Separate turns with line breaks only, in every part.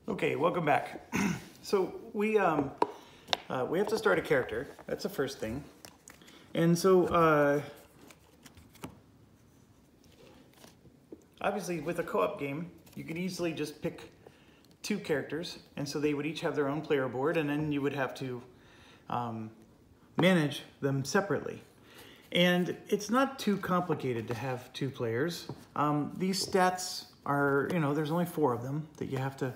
Okay, welcome back. So we have to start a character. That's the first thing. And so obviously with a co-op game, you can easily just pick two characters, and so they would each have their own player board, and then you would have to manage them separately. And it's not too complicated to have two players. These stats are, there's only 4 of them that you have to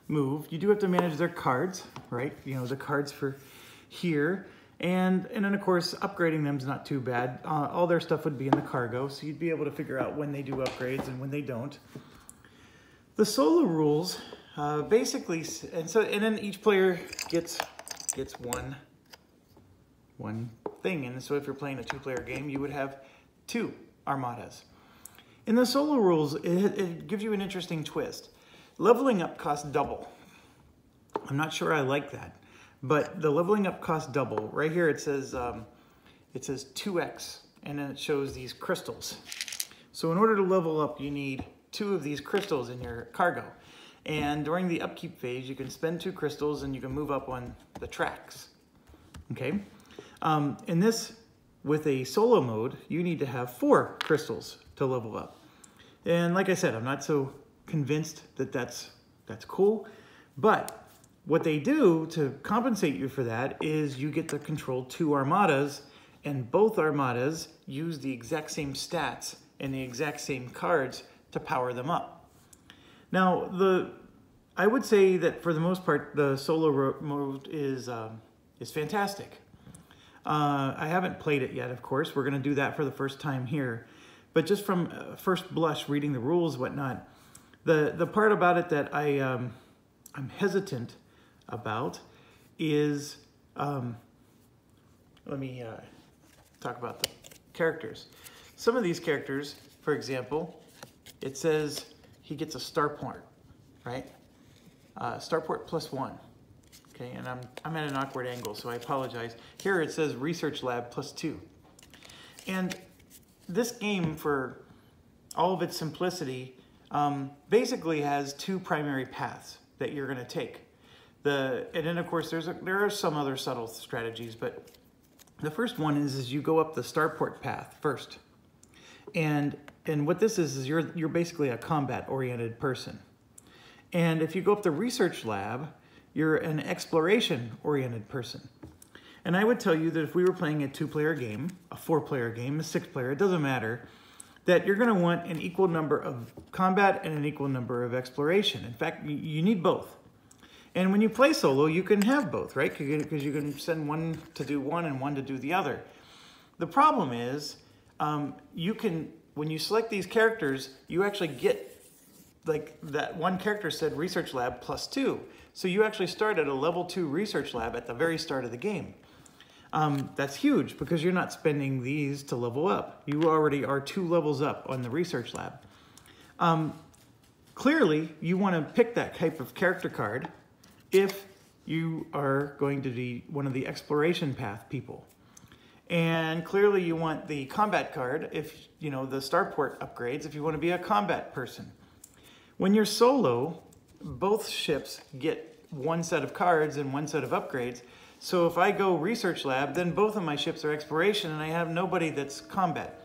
move. You do have to manage their cards, right? The cards for here. And then of course, upgrading them is not too bad. All their stuff would be in the cargo, so you'd be able to figure out when they do upgrades and when they don't. The solo rules, basically, and then each player gets one thing. And so if you're playing a 2-player game, you would have 2 armadas. In the solo rules, it gives you an interesting twist. Leveling up costs double. I'm not sure I like that, but the leveling up costs double. Right here it says 2x, and then it shows these crystals. So in order to level up, you need 2 of these crystals in your cargo. And during the upkeep phase, you can spend 2 crystals and you can move up on the tracks. Okay? In this, with a solo mode, you need to have 4 crystals to level up. And like I said, I'm not so convinced that that's cool, but what they do to compensate you for that is you get to control 2 armadas, and both armadas use the exact same stats and the exact same cards to power them up. Now, I would say that for the most part, the solo mode is fantastic. I haven't played it yet, of course. We're going to do that for the first time here. But just from first blush, reading the rules, whatnot, the part about it that I'm hesitant about is, let me talk about the characters. Some of these characters, for example, it says he gets a starport, right? Starport +1. Okay, and I'm at an awkward angle, so I apologize. Here it says Research Lab +2. And this game, for all of its simplicity, basically has 2 primary paths that you're going to take. And then, of course, there are some other subtle strategies, but the first one is you go up the starport path first. And what this is you're basically a combat-oriented person. And if you go up the Research Lab, you're an exploration-oriented person. And I would tell you that if we were playing a 2-player game, a 4-player game, a 6-player, it doesn't matter, that you're going to want an equal number of combat and an equal number of exploration. In fact, you need both. And when you play solo, you can have both, right? Because you can send one to do one and one to do the other. The problem is, when you select these characters, you actually get, like that one character said, Research Lab +2. So you actually start at a level 2 Research Lab at the very start of the game. That's huge because you're not spending these to level up. You already are 2 levels up on the Research Lab. Clearly, you want to pick that type of character card if you are going to be one of the exploration path people. And clearly you want the combat card if, the starport upgrades, if you want to be a combat person. When you're solo, both ships get 1 set of cards and 1 set of upgrades. So if I go Research Lab, then both of my ships are exploration and I have nobody that's combat.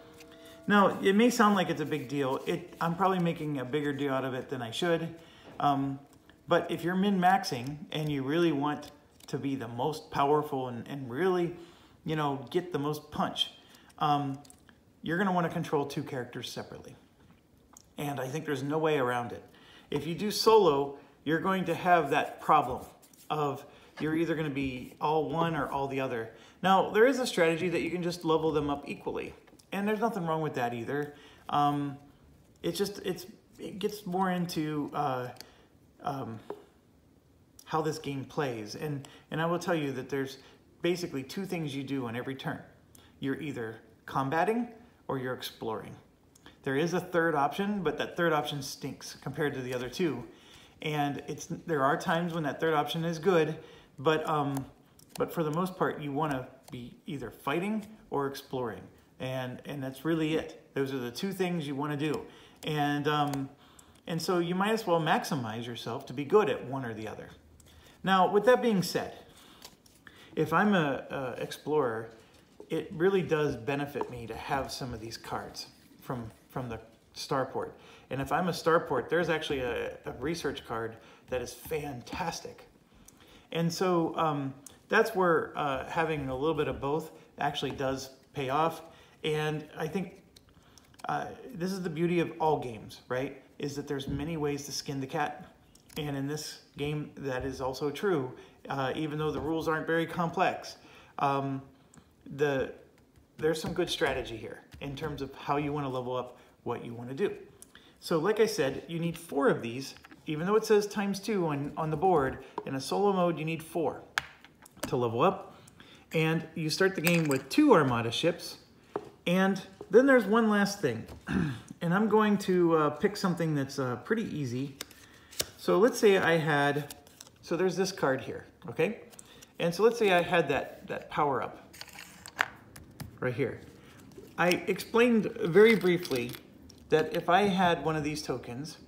Now, it may sound like it's a big deal. I'm probably making a bigger deal out of it than I should. But if you're min-maxing and you really want to be the most powerful and really, get the most punch, you're going to want to control 2 characters separately. And I think there's no way around it. If you do solo, you're going to have that problem of you're either going to be all one or all the other. Now, there is a strategy that you can just level them up equally. And there's nothing wrong with that either. It gets more into how this game plays. And I will tell you that there's basically 2 things you do on every turn. You're either combating or you're exploring. There is a 3rd option, but that 3rd option stinks compared to the other 2. And there are times when that 3rd option is good, but for the most part, you want to be either fighting or exploring. And that's really it. Those are the 2 things you want to do. And And so you might as well maximize yourself to be good at one or the other. Now, with that being said, if I'm a explorer, it really does benefit me to have some of these cards from the starport. And if I'm a starport, there's actually a research card that is fantastic. And so that's where having a little bit of both actually does pay off. And I think this is the beauty of all games, right? Is that there's many ways to skin the cat. And in this game, that is also true. Even though the rules aren't very complex, there's some good strategy here in terms of how you want to level up what you want to do. So like I said, you need 4 of these, even though it says ×2 on the board. In a solo mode, you need 4 to level up. And you start the game with 2 Armada ships. And then there's one last thing. And I'm going to pick something that's pretty easy. So let's say I had, so there's this card here, okay? And so let's say I had that power up right here. I explained very briefly that if I had one of these tokens,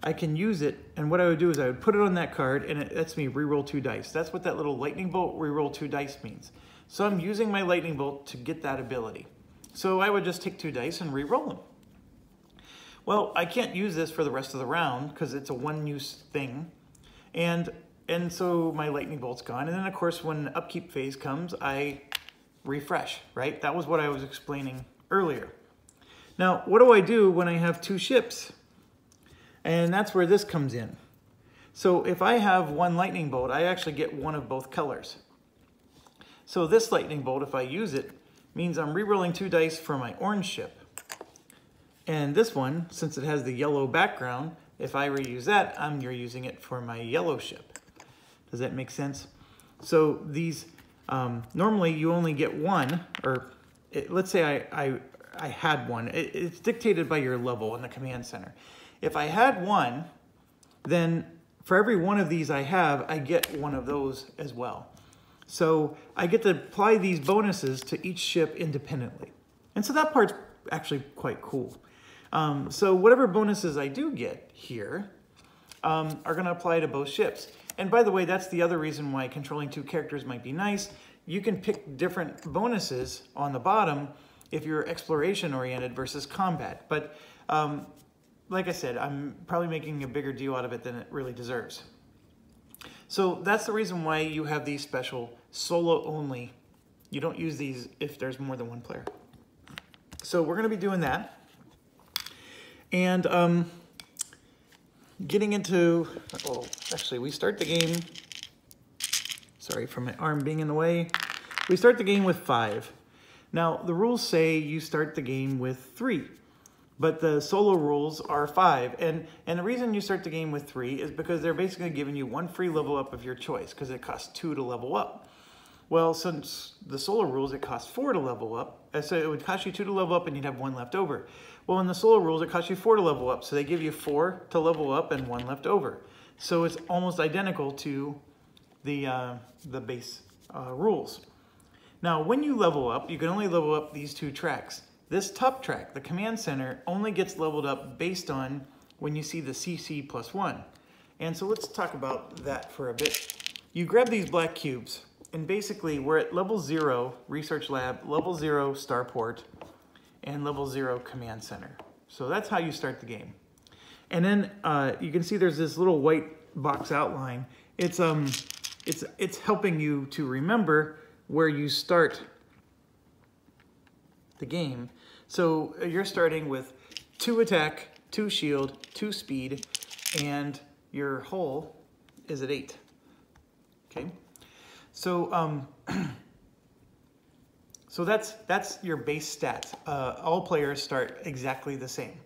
I can use it, and what I would do is I would put it on that card, and it lets me reroll 2 dice. That's what that little lightning bolt reroll 2 dice means. So I'm using my lightning bolt to get that ability. So I would just take 2 dice and reroll them. Well, I can't use this for the rest of the round because it's a one-use thing. And so my lightning bolt's gone. And then, of course, when the upkeep phase comes, I refresh, right? That was what I was explaining earlier. Now, what do I do when I have 2 ships? And that's where this comes in. So if I have 1 lightning bolt, I actually get 1 of both colors. So this lightning bolt, if I use it, means I'm rerolling 2 dice for my orange ship. And this one, since it has the yellow background, if I reuse that, I'm using it for my yellow ship. Does that make sense? So these, normally you only get 1, or let's say I had 1. It's dictated by your level in the command center. If I had 1, then for every 1 of these I have, I get 1 of those as well. So I get to apply these bonuses to each ship independently. And so that part's actually quite cool. So whatever bonuses I do get here are going to apply to both ships. And by the way, that's the other reason why controlling 2 characters might be nice. You can pick different bonuses on the bottom if you're exploration oriented versus combat. But like I said, I'm probably making a bigger deal out of it than it really deserves. So that's the reason why you have these special solo only. You don't use these if there's more than 1 player. So we're going to be doing that. And getting into, oh, actually we start the game, sorry for my arm being in the way. We start the game with 5. Now the rules say you start the game with 3, but the solo rules are 5. And the reason you start the game with 3 is because they're basically giving you 1 free level up of your choice because it costs 2 to level up. Well, since the solo rules, it costs 4 to level up. So it would cost you 2 to level up and you'd have 1 left over. Well, in the solo rules, it costs you 4 to level up. So they give you 4 to level up and 1 left over. So it's almost identical to the base rules. Now, when you level up, you can only level up these 2 tracks. This top track, the command center, only gets leveled up based on when you see the CC +1. And so let's talk about that for a bit. You grab these black cubes. And basically, we're at level 0 Research Lab, level 0 Starport, and level 0 Command Center. So that's how you start the game. And then you can see there's this little white box outline. It's helping you to remember where you start the game. So you're starting with 2 attack, 2 shield, 2 speed, and your hull is at 8. Okay. So, so that's your base stats. All players start exactly the same.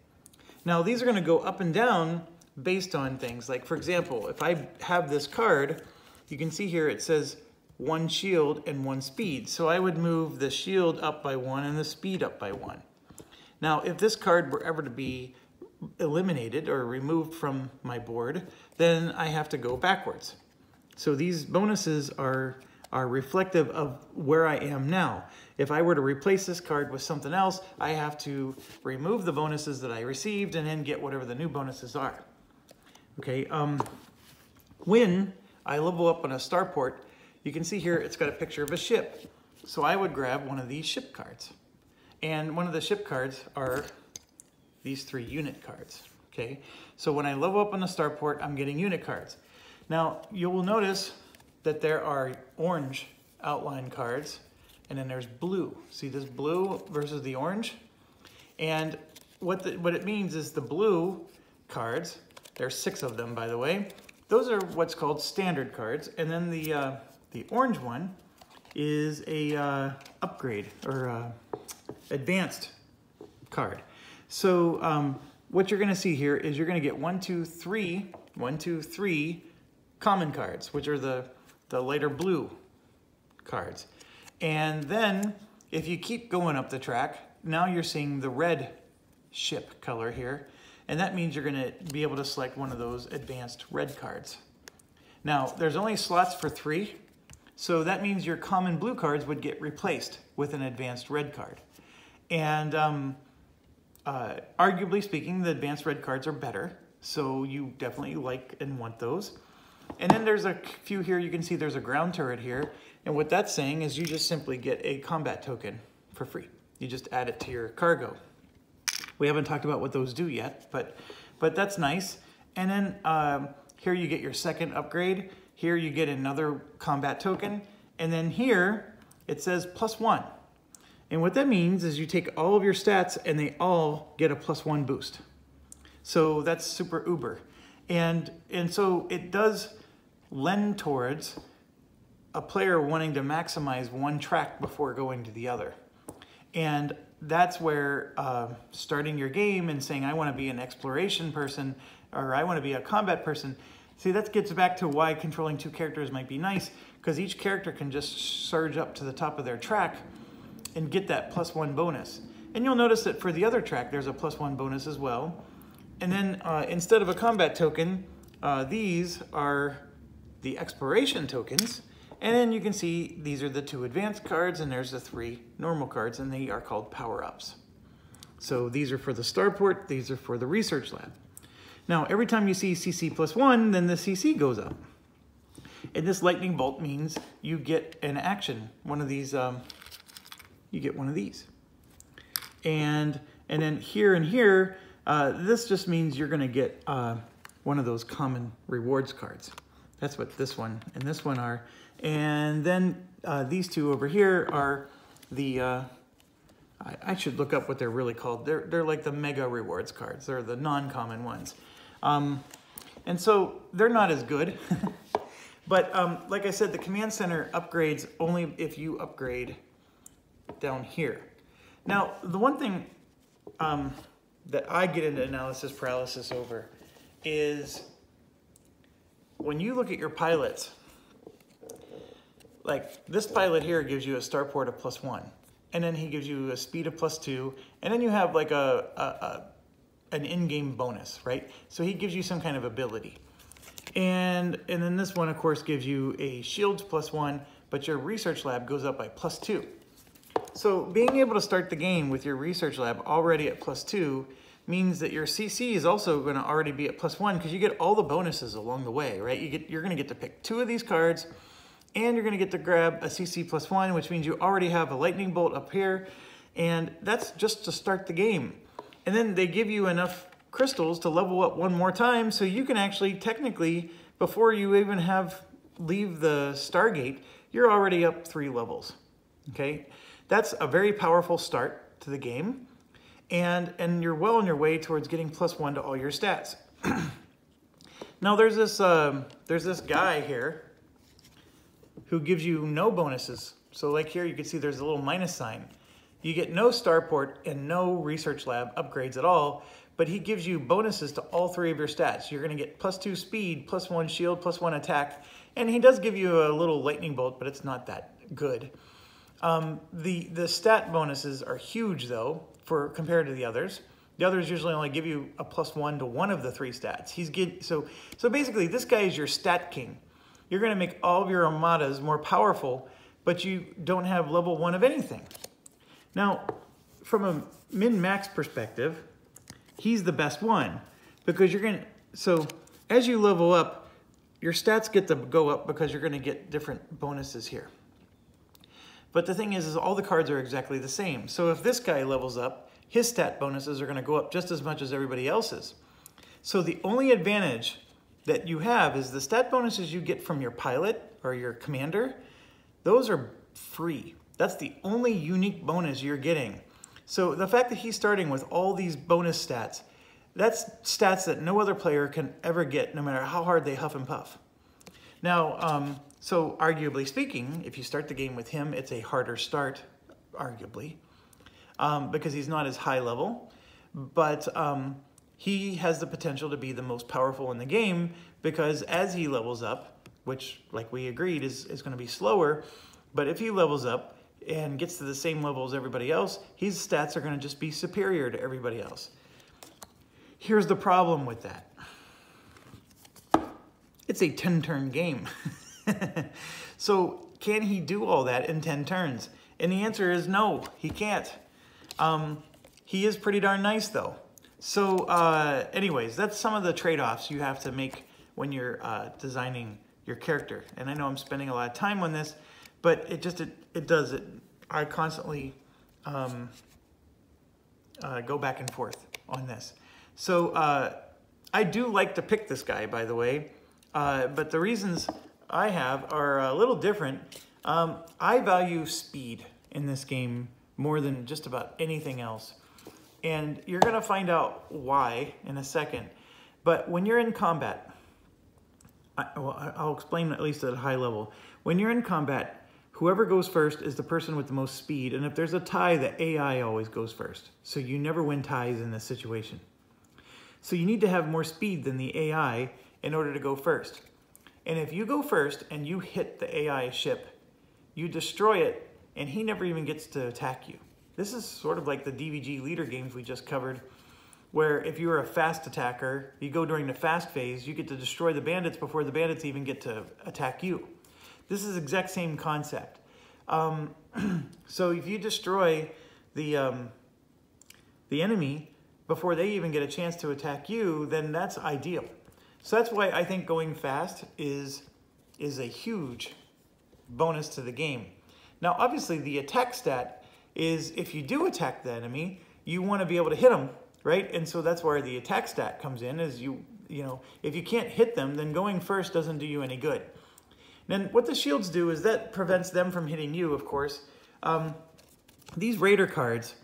Now, these are going to go up and down based on things. Like, for example, if I have this card, you can see here it says 1 shield and 1 speed. So I would move the shield up by 1 and the speed up by 1. Now, if this card were ever to be eliminated or removed from my board, then I have to go backwards. So these bonuses are are reflective of where I am now. If I were to replace this card with something else, I have to remove the bonuses that I received and then get whatever the new bonuses are. Okay, when I level up on a starport, you can see here it's got a picture of a ship. So I would grab one of these ship cards. And one of the ship cards are these 3 unit cards. Okay, so when I level up on the starport, I'm getting unit cards. Now, you will notice that there are orange outline cards, and then there's blue. See this blue versus the orange? And what it means is the blue cards, there's 6 of them, by the way, those are what's called standard cards, and then the orange one is a upgrade or advanced card. So what you're going to see here is you're going to get 1, 2, 3 common cards, which are the lighter blue cards. And then if you keep going up the track, now you're seeing the red ship color here. And that means you're going to be able to select one of those advanced red cards. Now, there's only slots for 3. So that means your common blue cards would get replaced with an advanced red card. And arguably speaking, the advanced red cards are better. So you definitely like and want those. And then there's a few here. You can see there's a ground turret here. And what that's saying is you just simply get a combat token for free. You just add it to your cargo. We haven't talked about what those do yet, but that's nice. And then here you get your second upgrade. Here you get another combat token. And then here it says +1. And what that means is you take all of your stats and they all get a +1 boost. So that's super uber. And so it does lend towards a player wanting to maximize one track before going to the other. And that's where starting your game and saying, I want to be an exploration person, or I want to be a combat person. See, that gets back to why controlling 2 characters might be nice, because each character can just surge up to the top of their track and get that +1 bonus. And you'll notice that for the other track, there's a +1 bonus as well. And then instead of a combat token, these are the exploration tokens. And then you can see these are the 2 advanced cards, and there's the 3 normal cards, and they are called power-ups. So these are for the starport, these are for the research lab. Now, every time you see CC +1, then the CC goes up. And this lightning bolt means you get an action. One of these, you get one of these. And then here and here, this just means you're gonna get one of those common rewards cards. That's what this one and this one are. And then these 2 over here are the, I should look up what they're really called. They're like the mega rewards cards. They're the non-common ones. And so they're not as good. But like I said, the command center upgrades only if you upgrade down here. Now, the one thing that I get into analysis paralysis over is when you look at your pilots, like this pilot here gives you a starport of +1, and then he gives you a speed of +2, and then you have like an in-game bonus, right? So he gives you some kind of ability. And then this one, of course, gives you a shields +1, but your research lab goes up by +2. So being able to start the game with your research lab already at +2 means that your CC is also going to already be at +1 because you get all the bonuses along the way, right? You're going to get to pick 2 of these cards, and you're going to get to grab a CC +1, which means you already have a lightning bolt up here, and that's just to start the game. And then they give you enough crystals to level up one more time, so you can actually technically, before you even leave the Stargate, you're already up 3 levels. Okay, that's a very powerful start to the game, and you're well on your way towards getting +1 to all your stats. Now there's this guy here who gives you no bonuses. So like here, you can see there's a little minus sign. You get no starport and no research lab upgrades at all, but he gives you bonuses to all 3 of your stats. You're gonna get +2 speed, +1 shield, +1 attack, and he does give you a little lightning bolt, but it's not that good. The stat bonuses are huge though, compared to the others. The others usually only give you a +1 to one of the 3 stats. So basically this guy is your stat king. you're going to make all of your armadas more powerful, but you don't have level 1 of anything. Now, from a min-max perspective, he's the best one, because you're going to, so as you level up, your stats get to go up because you're going to get different bonuses here. But the thing is all the cards are exactly the same. So if this guy levels up, his stat bonuses are going to go up just as much as everybody else's. So the only advantage that you have is the stat bonuses you get from your pilot or your commander, those are free. That's the only unique bonus you're getting. So the fact that he's starting with all these bonus stats, that's stats that no other player can ever get, no matter how hard they huff and puff. Now, so arguably speaking, if you start the game with him, it's a harder start, arguably, because he's not as high level. But he has the potential to be the most powerful in the game, because as he levels up, which, like we agreed, is going to be slower, but if he levels up and gets to the same level as everybody else, his stats are going to just be superior to everybody else. Here's the problem with that. It's a 10-turn game. So can he do all that in 10 turns? And the answer is no, he can't. He is pretty darn nice though. So anyways, that's some of the trade-offs you have to make when you're designing your character. And I know I'm spending a lot of time on this, but I constantly go back and forth on this. So I do like to pick this guy, by the way, but the reasons I have are a little different. I value speed in this game more than just about anything else. And you're going to find out why in a second. But when you're in combat, I'll explain at least at a high level. When you're in combat, whoever goes first is the person with the most speed. And if there's a tie, the AI always goes first. So you never win ties in this situation. So you need to have more speed than the AI in order to go first. And if you go first and you hit the AI ship, you destroy it, and he never even gets to attack you. This is sort of like the DVG leader games we just covered, where if you're a fast attacker, you go during the fast phase, you get to destroy the bandits before the bandits even get to attack you. This is the exact same concept. So if you destroy the enemy before they even get a chance to attack you, then that's ideal. So that's why I think going fast is a huge bonus to the game. Now, obviously, the attack stat is if you do attack the enemy, you want to be able to hit them, right? And so that's where the attack stat comes in, is you know, if you can't hit them, then going first doesn't do you any good. Then what the shields do is that prevents them from hitting you, of course. These Raider cards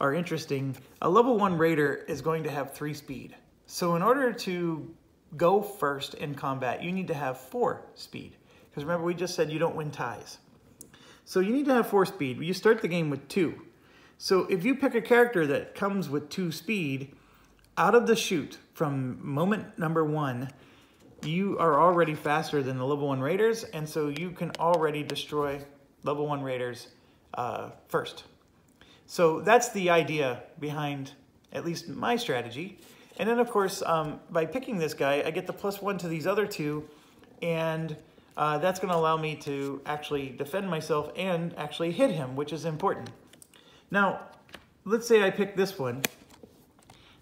are interesting. A level 1 Raider is going to have 3 speed. So in order to go first in combat, you need to have 4 speed. Because remember, we just said you don't win ties. So you need to have 4 speed. You start the game with 2. So if you pick a character that comes with 2 speed, out of the chute, from moment number 1, you are already faster than the level 1 Raiders, and so you can already destroy level 1 Raiders first. So that's the idea behind at least my strategy. And then, of course, by picking this guy, I get the +1 to these other 2, and that's going to allow me to actually defend myself and actually hit him, which is important. Now, let's say I pick this one.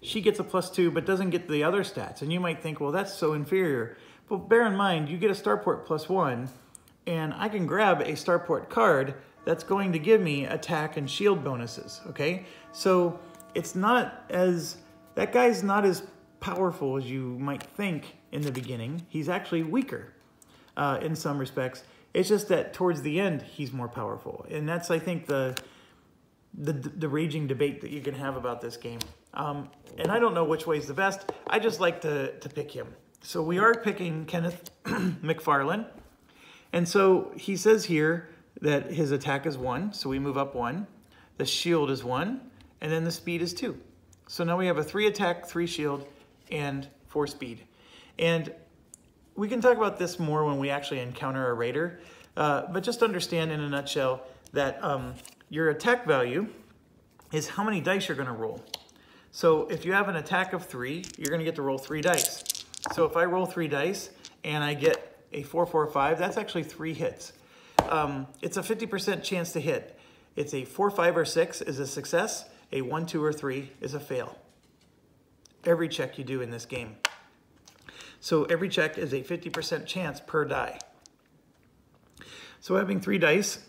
She gets a +2, but doesn't get the other stats. And you might think, well, that's so inferior. But bear in mind, you get a Starport +1, and I can grab a Starport card that's going to give me attack and shield bonuses, okay? So it's not as... that guy's not as powerful as you might think in the beginning. He's actually weaker in some respects. It's just that towards the end, he's more powerful. And that's, I think, the raging debate that you can have about this game. And I don't know which way is the best. I just like to pick him. So we are picking Kenneth McFarlane. And so he says here that his attack is 1, so we move up 1. The shield is 1, and then the speed is 2. So now we have a 3 attack, 3 shield, and 4 speed. And we can talk about this more when we actually encounter a raider. But just understand in a nutshell that your attack value is how many dice you're going to roll. So if you have an attack of 3, you're going to get to roll 3 dice. So if I roll 3 dice and I get a 4, 4, 5, that's actually 3 hits. It's a 50% chance to hit. It's a 4, 5, or 6 is a success. A 1, 2, or 3 is a fail. Every check you do in this game. So every check is a 50% chance per die. So having 3 dice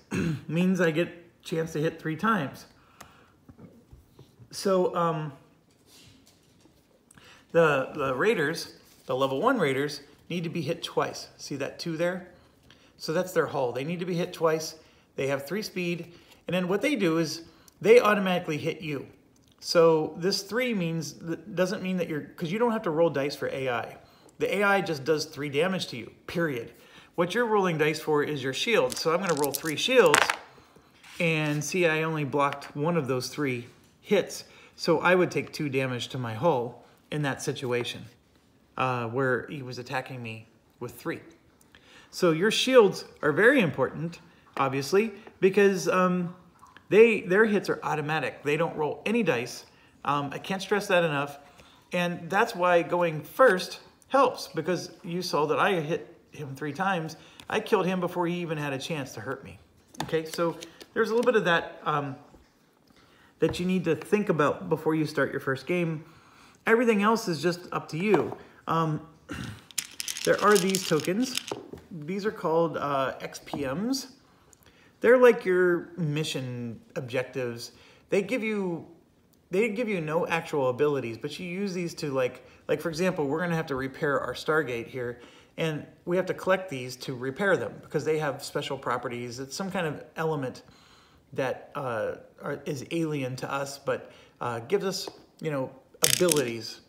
means I get a chance to hit 3 times. So the raiders, the level 1 raiders, need to be hit twice. See that 2 there? So that's their hull. They need to be hit twice. They have 3 speed. And then what they do is they automatically hit you. So this 3 doesn't mean that because you don't have to roll dice for AI. The AI just does 3 damage to you, period. What you're rolling dice for is your shield. So I'm going to roll 3 shields, and see, I only blocked 1 of those 3 hits. So I would take 2 damage to my hull in that situation where he was attacking me with 3. So your shields are very important, obviously, because their hits are automatic. They don't roll any dice. I can't stress that enough. And that's why going first helps, because you saw that I hit him 3 times. I killed him before he even had a chance to hurt me. Okay, so there's a little bit of that that you need to think about before you start your first game. Everything else is just up to you. There are these tokens. These are called XPMs. They're like your mission objectives. They give you no actual abilities, but you use these to like for example, we're gonna have to repair our Stargate here, and we have to collect these to repair them because they have special properties. It's some kind of element that is alien to us, but gives us, abilities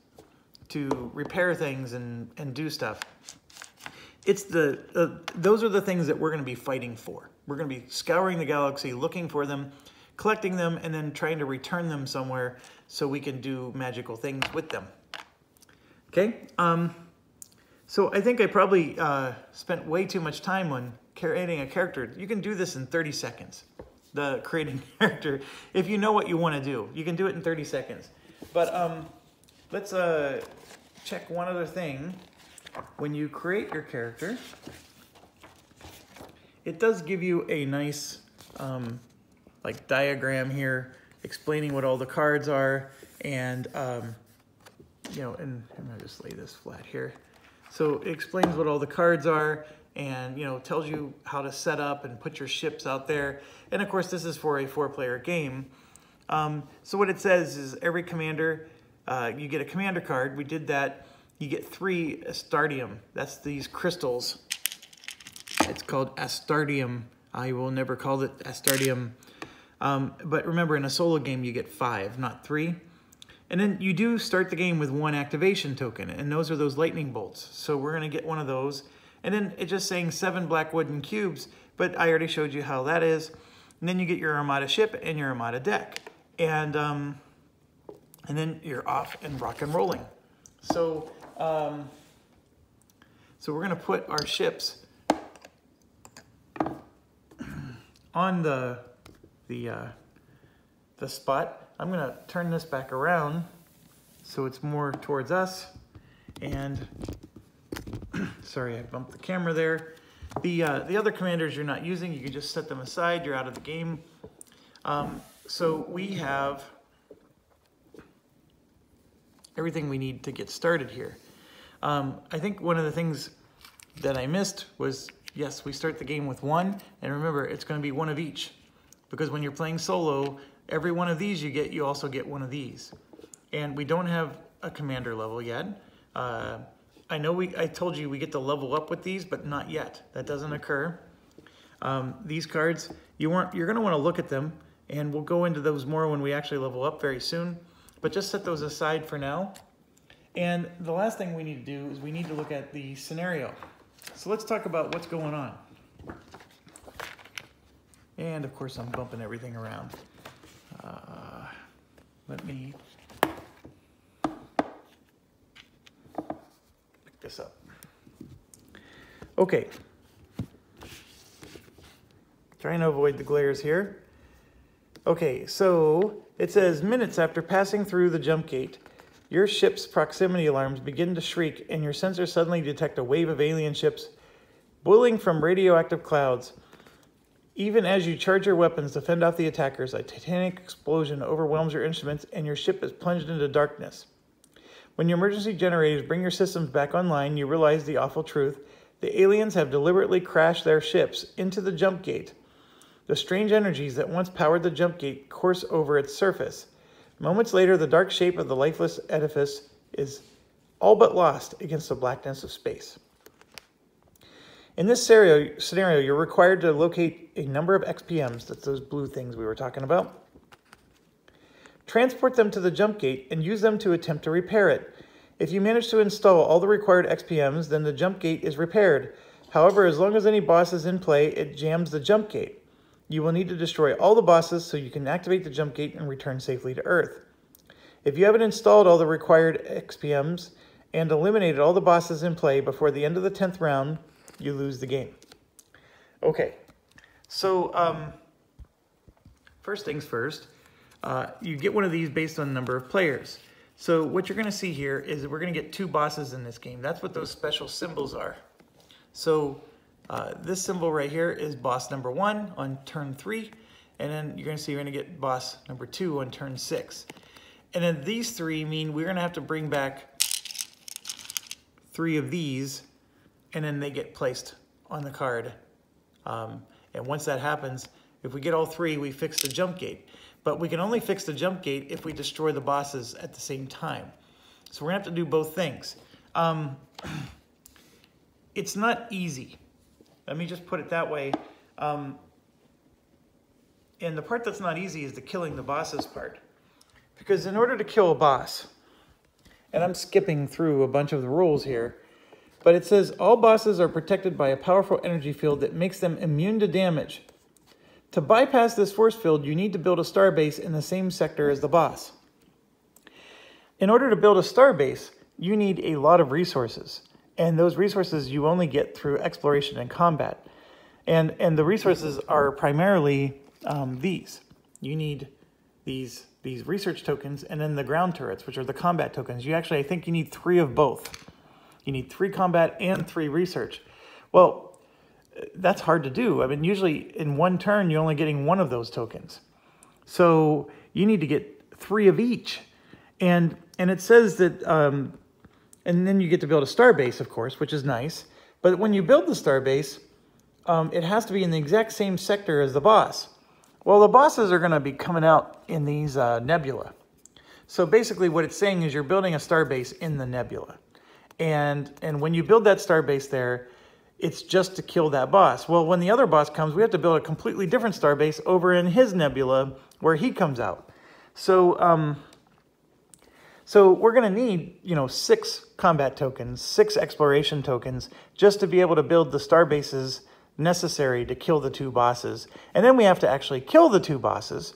to repair things and do stuff. It's those are the things that we're going to be fighting for. We're going to be scouring the galaxy, looking for them, collecting them, and then trying to return them somewhere so we can do magical things with them. Okay? So I think I probably spent way too much time on creating a character. You can do this in 30 seconds, the creating character. If you know what you want to do, you can do it in 30 seconds. But let's check one other thing. When you create your character, it does give you a nice like diagram here explaining what all the cards are, and and I'm gonna just lay this flat here. So it explains what all the cards are, and tells you how to set up and put your ships out there. And of course, this is for a 4-player game. So what it says is every commander, you get a commander card. We did that. You get 3 Astardium. That's these crystals. It's called Astardium. I will never call it Astardium. But remember, in a solo game, you get 5, not 3. And then you do start the game with 1 activation token, and those are those lightning bolts. So we're going to get one of those. And then it's just saying 7 black wooden cubes, but I already showed you how that is. And then you get your Armada ship and your Armada deck. And then you're off and rock and rolling. So, so we're going to put our ships on the spot. I'm going to turn this back around so it's more towards us. And sorry, I bumped the camera there. The other commanders you're not using, you can just set them aside. You're out of the game. So we have everything we need to get started here. I think one of the things that I missed was, yes, we start the game with 1, and remember, it's going to be 1 of each, because when you're playing solo, every one of these you get, you also get 1 of these. And we don't have a commander level yet. I know I told you we get to level up with these, but not yet. That doesn't occur. These cards, you're going to want to look at them, and we'll go into those more when we actually level up very soon. But just set those aside for now. And the last thing we need to do is we need to look at the scenario. So let's talk about what's going on. And of course, I'm bumping everything around. Let me pick this up. Okay. Trying to avoid the glares here. Okay, so it says, minutes after passing through the jump gate, your ship's proximity alarms begin to shriek, and your sensors suddenly detect a wave of alien ships Boiling from radioactive clouds. Even as you charge your weapons to fend off the attackers, a titanic explosion overwhelms your instruments and your ship is plunged into darkness. When your emergency generators bring your systems back online, you realize the awful truth. The aliens have deliberately crashed their ships into the jump gate. The strange energies that once powered the jump gate course over its surface. Moments later, the dark shape of the lifeless edifice is all but lost against the blackness of space. In this scenario, you're required to locate a number of XPMs, that's those blue things we were talking about, transport them to the jump gate, and use them to attempt to repair it. If you manage to install all the required XPMs, then the jump gate is repaired. However, as long as any boss is in play, it jams the jump gate. You will need to destroy all the bosses so you can activate the jump gate and return safely to Earth. If you haven't installed all the required XPMs and eliminated all the bosses in play before the end of the 10th round, you lose the game. Okay, so first things first, you get one of these based on the number of players. So what you're going to see here is that we're going to get 2 bosses in this game. That's what those special symbols are. So this symbol right here is boss number 1 on turn 3, and then you're going to see you're going to get boss number 2 on turn 6. And then these 3 mean we're going to have to bring back 3 of these, and then they get placed on the card. And once that happens, if we get all 3, we fix the jump gate. But we can only fix the jump gate if we destroy the bosses at the same time. So we're going to have to do both things. It's not easy. Let me just put it that way. And the part that's not easy is the killing the bosses part. Because in order to kill a boss, and I'm skipping through a bunch of the rules here, but it says all bosses are protected by a powerful energy field that makes them immune to damage. To bypass this force field, you need to build a starbase in the same sector as the boss. In order to build a starbase, you need a lot of resources. And those resources you only get through exploration and combat. And the resources are primarily these. You need these research tokens and then the ground turrets, which are the combat tokens. I think you need 3 of both. You need 3 combat and 3 research. Well, that's hard to do. I mean, usually in one turn, you're only getting 1 of those tokens. So you need to get 3 of each. And it says that, and then you get to build a starbase, of course, which is nice. But when you build the starbase, it has to be in the exact same sector as the boss. Well, the bosses are going to be coming out in these nebula. So basically what it's saying is you're building a starbase in the nebula. And when you build that starbase there, it's just to kill that boss. Well, when the other boss comes, we have to build a completely different starbase over in his nebula where he comes out. So, so we're going to need, 6 combat tokens, 6 exploration tokens, just to be able to build the starbases necessary to kill the 2 bosses. And then we have to actually kill the 2 bosses.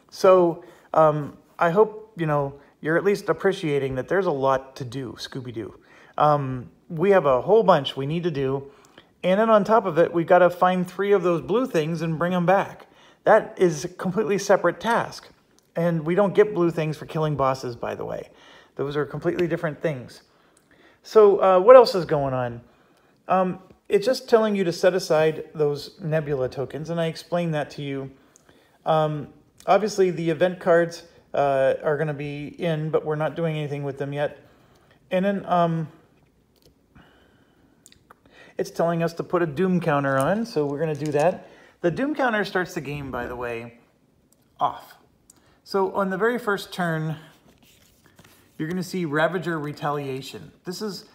So I hope, you're at least appreciating that there's a lot to do, Scooby-Doo. We have a whole bunch we need to do. And then on top of it, we've got to find 3 of those blue things and bring them back. That is a completely separate task. And we don't get blue things for killing bosses, by the way. Those are completely different things. So what else is going on? It's just telling you to set aside those nebula tokens, and I explained that to you. Obviously, the event cards are going to be in, but we're not doing anything with them yet. And then it's telling us to put a doom counter on, so we're going to do that. The doom counter starts the game, by the way, off. So on the very first turn, you're going to see Ravager Retaliation. This is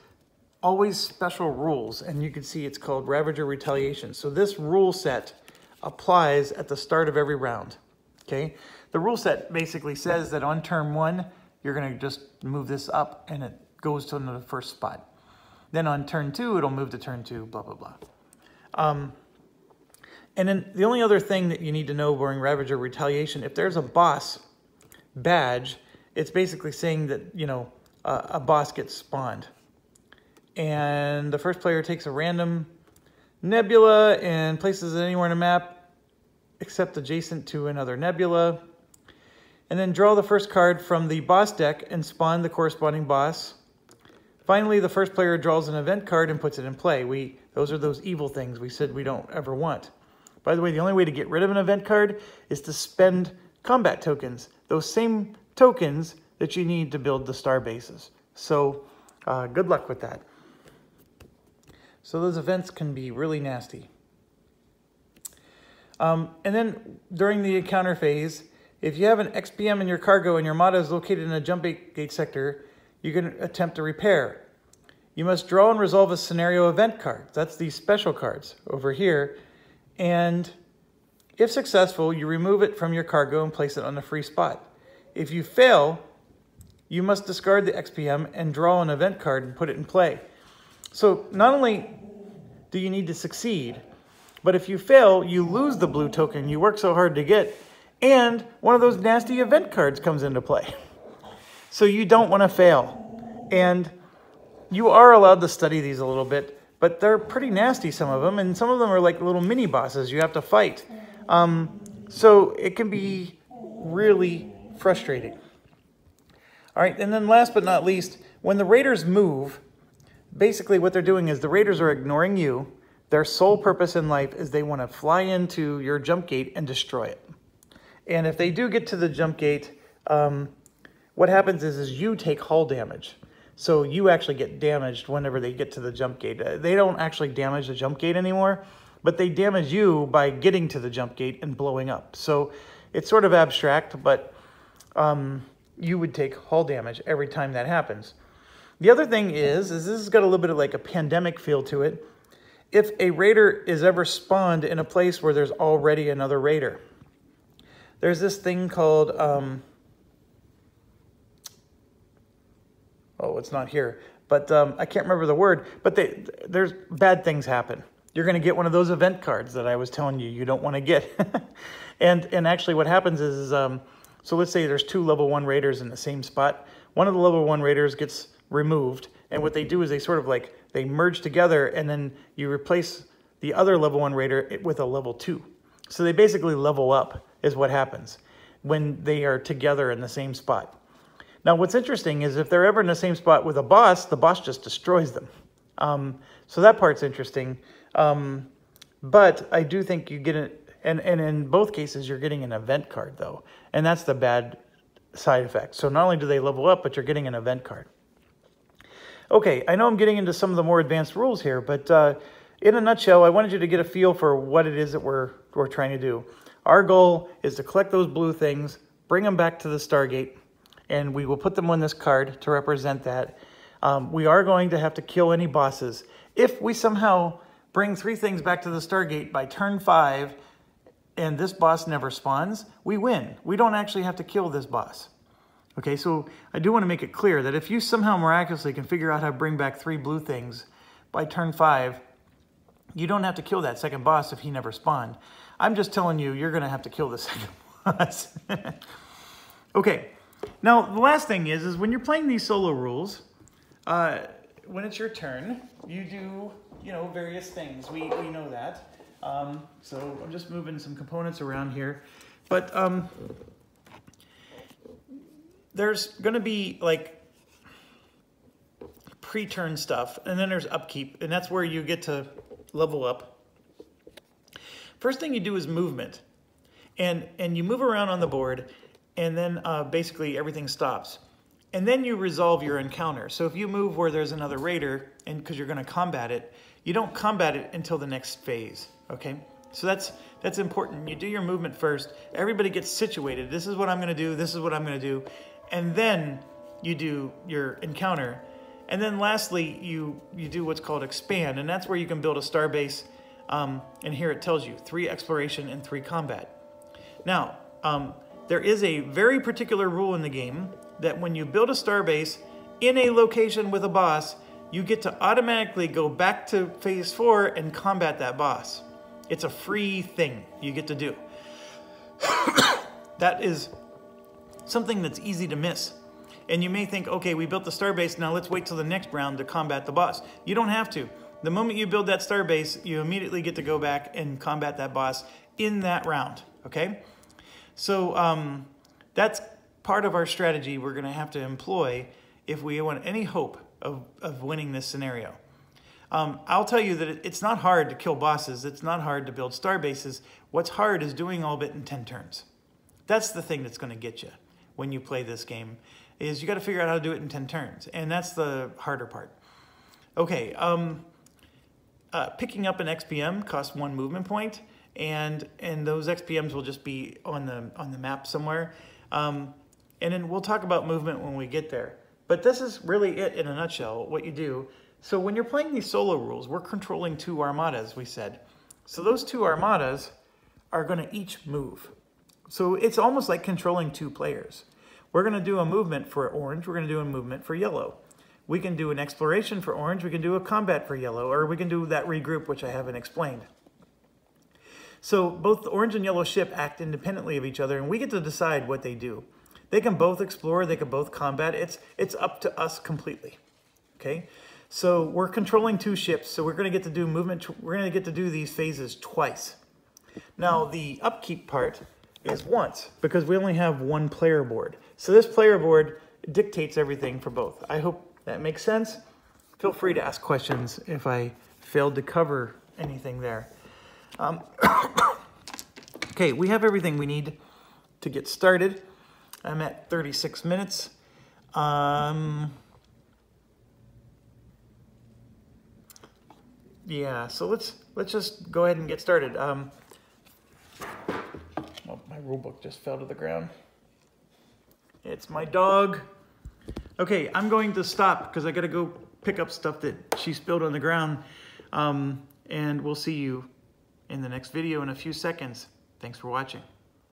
always special rules, and you can see it's called Ravager Retaliation. So this rule set applies at the start of every round, okay? The rule set basically says that on turn 1, you're going to just move this up, and it goes to the first spot. Then on turn 2, it'll move to turn 2, blah, blah, blah. And then the only other thing that you need to know during Ravager Retaliation, if there's a boss badge, it's basically saying that, a boss gets spawned. And the first player takes a random nebula and places it anywhere on the map except adjacent to another nebula. And then draw the first card from the boss deck and spawn the corresponding boss. Finally, the first player draws an event card and puts it in play. Those are those evil things we said we don't ever want. By the way, the only way to get rid of an event card is to spend combat tokens, those same tokens that you need to build the star bases. So good luck with that. So those events can be really nasty. And then during the encounter phase, if you have an XPM in your cargo and your motto is located in a jump gate sector, you can attempt to repair. You must draw and resolve a scenario event card. That's these special cards over here. And if successful, you remove it from your cargo and place it on a free spot. If you fail, you must discard the XPM and draw an event card and put it in play. So not only do you need to succeed, but if you fail, you lose the blue token you worked so hard to get, and one of those nasty event cards comes into play. So you don't want to fail. And you are allowed to study these a little bit, but they're pretty nasty, some of them, and some of them are like little mini bosses you have to fight. So it can be really frustrating. All right, and then last but not least, when the raiders move, basically what they're doing is the raiders are ignoring you. Their sole purpose in life is they want to fly into your jump gate and destroy it. And if they do get to the jump gate, what happens is you take hull damage. So you actually get damaged whenever they get to the jump gate. They don't actually damage the jump gate anymore, but they damage you by getting to the jump gate and blowing up. So it's sort of abstract, but you would take hull damage every time that happens. The other thing is this has got a little bit of like a pandemic feel to it. If a raider is ever spawned in a place where there's already another raider, there's this thing called, oh, it's not here, but I can't remember the word, but there's bad things happen. You're going to get one of those event cards that I was telling you you don't want to get. and actually what happens is so let's say there's 2 level 1 raiders in the same spot. One of the level 1 raiders gets removed, and what they do is they sort of like, they merge together, and then you replace the other level 1 raider with a level 2. So they basically level up is what happens when they are together in the same spot. Now what's interesting is if they're ever in the same spot with a boss, the boss just destroys them. So that part's interesting. But I do think you get it, and in both cases you're getting an event card though, and that's the bad side effect. So not only do they level up, but you're getting an event card. Okay, I know I'm getting into some of the more advanced rules here, but in a nutshell, I wanted you to get a feel for what it is that we're trying to do. Our goal is to collect those blue things, bring them back to the Stargate, and we will put them on this card to represent that. We are going to have to kill any bosses. If we somehow bring 3 things back to the Stargate by turn 5 and this boss never spawns, we win. We don't actually have to kill this boss. Okay, so I do want to make it clear that if you somehow miraculously can figure out how to bring back 3 blue things by turn 5, you don't have to kill that second boss if he never spawned. I'm just telling you, you're going to have to kill the second boss. Okay, now the last thing is when you're playing these solo rules, when it's your turn, you do, various things. We know that. So I'm just moving some components around here. But there's going to be like pre-turn stuff, and then there's upkeep, and that's where you get to level up. First thing you do is movement, and you move around on the board, and then basically everything stops. And then you resolve your encounter. So if you move where there's another raider, and because you're going to combat it, you don't combat it until the next phase, okay? So that's important. You do your movement first. Everybody gets situated. This is what I'm going to do. This is what I'm going to do. And then you do your encounter. And then lastly, you do what's called expand, and that's where you can build a star base. And here it tells you 3 exploration and 3 combat. Now, there is a very particular rule in the game that when you build a star base in a location with a boss, you get to automatically go back to phase 4 and combat that boss. It's a free thing you get to do. That is something that's easy to miss. And you may think, okay, we built the star base, now let's wait till the next round to combat the boss. You don't have to. The moment you build that star base, you immediately get to go back and combat that boss in that round, okay? So that's part of our strategy we're going to have to employ if we want any hope of winning this scenario. I'll tell you that it's not hard to kill bosses. It's not hard to build star bases. What's hard is doing all of it in 10 turns. That's the thing that's going to get you when you play this game, is you got to figure out how to do it in 10 turns. And that's the harder part. Okay, picking up an XPM costs 1 movement point, and those XPMs will just be on the map somewhere. And then we'll talk about movement when we get there. But this is really it in a nutshell, what you do. So when you're playing these solo rules, we're controlling 2 armadas, we said. So those 2 armadas are going to each move. So it's almost like controlling 2 players. We're going to do a movement for orange. We're going to do a movement for yellow. We can do an exploration for orange. We can do a combat for yellow. Or we can do that regroup, which I haven't explained. So both the orange and yellow ship act independently of each other, and we get to decide what they do. They can both explore. They can both combat. It's up to us completely. Okay? So we're controlling 2 ships, so we're going to get to do movement. We're going to get to do these phases twice. Now, the upkeep part is once, because we only have 1 player board. So this player board dictates everything for both. I hope that makes sense. Feel free to ask questions if I failed to cover anything there. Okay, we have everything we need to get started. I'm at 36 minutes. Yeah, so let's just go ahead and get started. Well, my rule book just fell to the ground. It's my dog. Okay, I'm going to stop because I got to go pick up stuff that she spilled on the ground. And we'll see you in the next video in a few seconds. Thanks for watching.